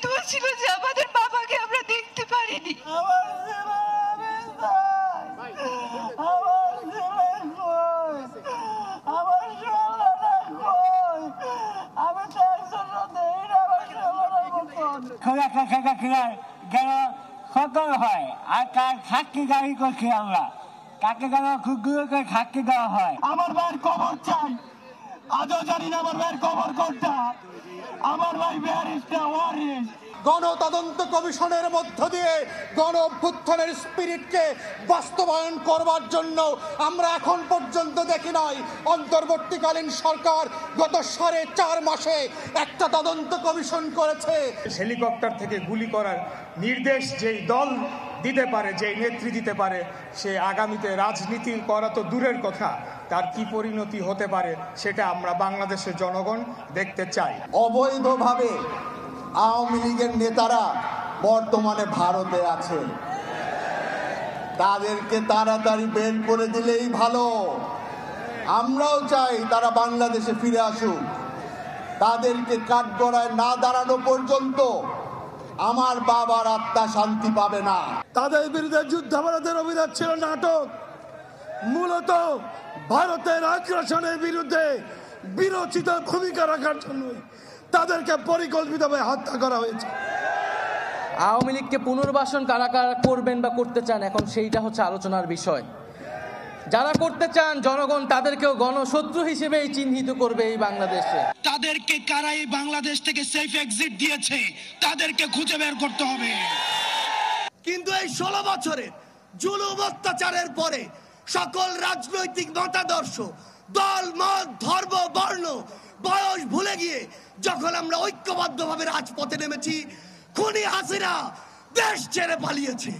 দোষ ছিল যে আমাদের বাবাকে আমরা দেখতে পারিনি। সকল হয় আর তার সাক্ষী গাড়ি করছি আমরা, তাকে যেন খুব করে সাক্ষী দেওয়া হয়। আমার ভাইয়ের কবর চাই, আজও জানি না আমার ভাইয়ের কবর কোনটা। আমার ভাই ব্যারিস্টার ওয়ারিস। গণতদন্ত কমিশনের মধ্য দিয়ে গণ অভ্যুত্থানের স্পিরিটকে বাস্তবায়ন করবার জন্য আমরা এখন পর্যন্ত দেখি নাই অন্তর্বর্তীকালীন সরকার গত 4.5 মাসে একটা তদন্ত কমিশন করেছে। হেলিকপ্টার থেকে গুলি করার নির্দেশ যেই দল দিতে পারে, যেই নেত্রী দিতে পারে, সে আগামীতে রাজনীতি করা তো দূরের কথা, তার কি পরিণতি হতে পারে সেটা আমরা বাংলাদেশের জনগণ দেখতে চাই। অবৈধভাবে আওয়ামী লীগের নেতারা বর্তমানে ভারতে আছে, তাদেরকে তাড়াতাড়ি বের করে দিলেই ভালো। আমরাও চাই তারা বাংলাদেশে ফিরে আসুক। তাদেরকে কাঠগড়ায় না দাঁড়ানো পর্যন্ত আমার বাবার আত্মা শান্তি পাবে না। তাদের বিরুদ্ধে যুদ্ধাপরাধের অভিযোগ ছিল নাটক, মূলত ভারতের আগ্রাসনের বিরুদ্ধে বিরোচিত ভূমিকা রাখার জন্যই তাদেরকে পরিকল্পিতভাবে হত্যা করা হয়েছে। আওয়ামী লীগকে পুনর্বাসন কারা কারা করবেন বা করতে চান, এখন সেইটা হচ্ছে আলোচনার বিষয়। যারা করতে চান জনগণ তাদেরকেও গণশত্রু হিসেবেই চিহ্নিত করবে এই বাংলাদেশে। তাদেরকে কারা এই বাংলাদেশ থেকে সেফ এক্সিট দিয়েছে তাদেরকে খুঁজে বের করতে হবে। কিন্তু এই 16 বছরের জুলুম অত্যাচারের পরে সকল রাজনৈতিক মতাদর্শ, দল, মত, ধর্ম, বর্ণ, বয়স ভুলে গিয়ে যখন আমরা ঐক্যবদ্ধভাবে রাজপথে নেমেছি, খুনি হাসিনা দেশ ছেড়ে পালিয়েছে।